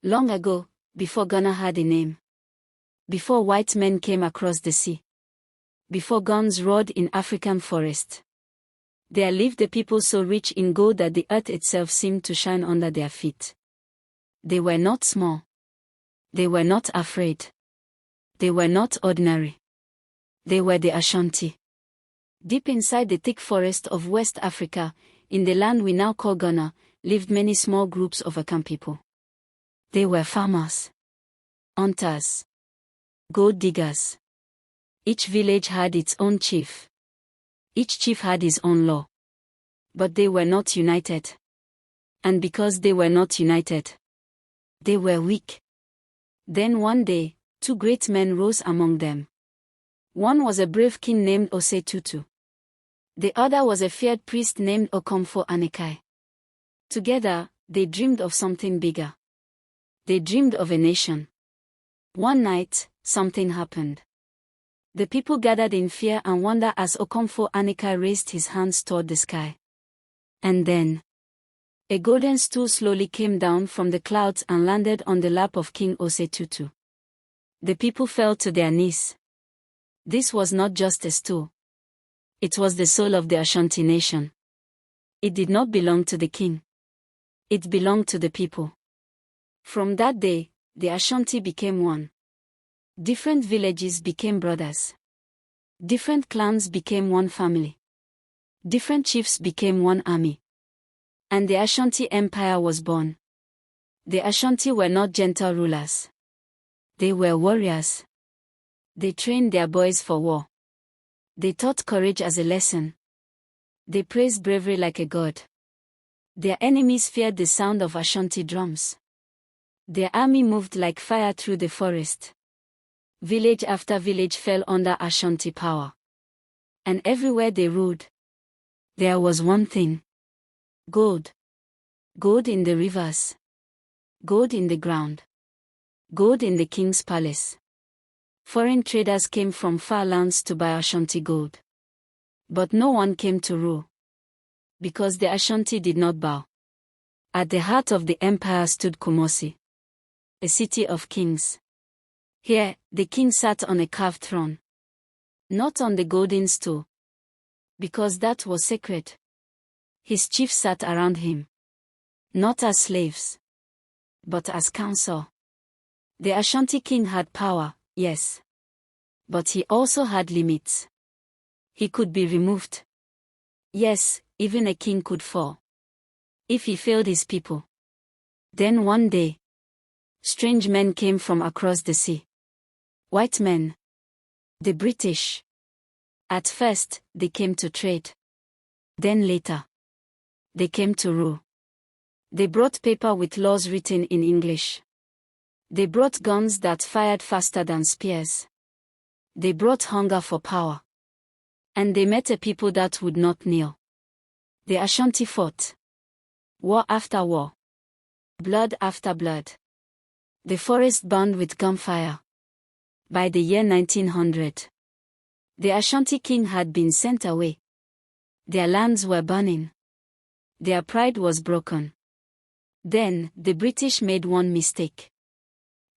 Long ago, before Ghana had a name. Before white men came across the sea. Before guns roared in African forest. There lived a people so rich in gold that the earth itself seemed to shine under their feet. They were not small. They were not afraid. They were not ordinary. They were the Ashanti. Deep inside the thick forest of West Africa, in the land we now call Ghana, lived many small groups of Akan people. They were farmers, hunters, gold diggers. Each village had its own chief. Each chief had his own law. But they were not united. And because they were not united, they were weak. Then one day, two great men rose among them. One was a brave king named Osei Tutu. The other was a feared priest named Okomfo Anekai. Together, they dreamed of something bigger. They dreamed of a nation. One night, something happened. The people gathered in fear and wonder as Okomfo Anekai raised his hands toward the sky. And then, a golden stool slowly came down from the clouds and landed on the lap of King Osei Tutu. The people fell to their knees. This was not just a stool. It was the soul of the Ashanti nation. It did not belong to the king. It belonged to the people. From that day, the Ashanti became one. Different villages became brothers. Different clans became one family. Different chiefs became one army. And the Ashanti Empire was born. The Ashanti were not gentle rulers. They were warriors. They trained their boys for war. They taught courage as a lesson. They praised bravery like a god. Their enemies feared the sound of Ashanti drums. Their army moved like fire through the forest. Village after village fell under Ashanti power. And everywhere they ruled, there was one thing. Gold. Gold in the rivers. Gold in the ground. Gold in the king's palace. Foreign traders came from far lands to buy Ashanti gold. But no one came to rule. Because the Ashanti did not bow. At the heart of the empire stood Kumasi, a city of kings. Here, the king sat on a carved throne. Not on the golden stool. Because that was sacred. His chiefs sat around him. Not as slaves. But as counsel. The Ashanti king had power, yes. But he also had limits. He could be removed. Yes, even a king could fall. If he failed his people. Then one day, strange men came from across the sea. White men. The British. At first, they came to trade. Then later, they came to rule. They brought paper with laws written in English. They brought guns that fired faster than spears. They brought hunger for power. And they met a people that would not kneel. The Ashanti fought. War after war. Blood after blood. The forest burned with gunfire. By the year 1900, the Ashanti king had been sent away. Their lands were burning. Their pride was broken. Then, the British made one mistake.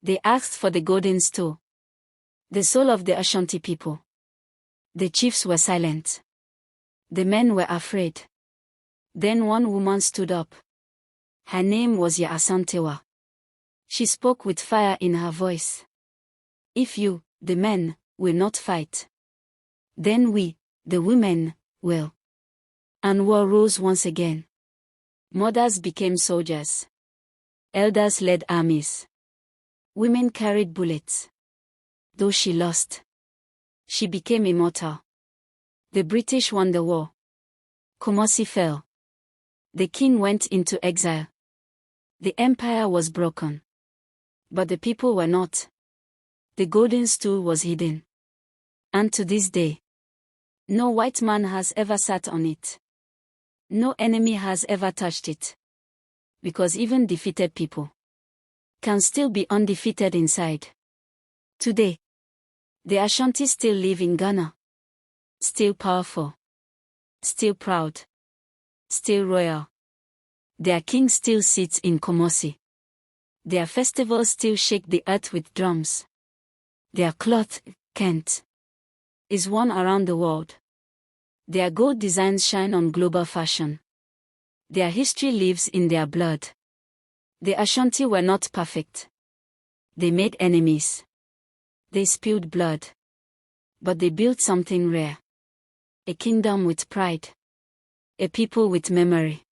They asked for the golden stool. The soul of the Ashanti people. The chiefs were silent. The men were afraid. Then one woman stood up. Her name was Asantewa. She spoke with fire in her voice. If you, the men, will not fight, then we, the women, will. And war rose once again. Mothers became soldiers. Elders led armies. Women carried bullets. Though she lost, she became immortal. The British won the war. Kumasi fell. The king went into exile. The empire was broken. But the people were not. The golden stool was hidden. And to this day, no white man has ever sat on it. No enemy has ever touched it. Because even defeated people can still be undefeated inside. Today, the Ashanti still live in Ghana. Still powerful. Still proud. Still royal. Their king still sits in Kumasi. Their festivals still shake the earth with drums. Their cloth, Kent, is worn around the world. Their gold designs shine on global fashion. Their history lives in their blood. The Ashanti were not perfect. They made enemies. They spilled blood. But they built something rare. A kingdom with pride. A people with memory.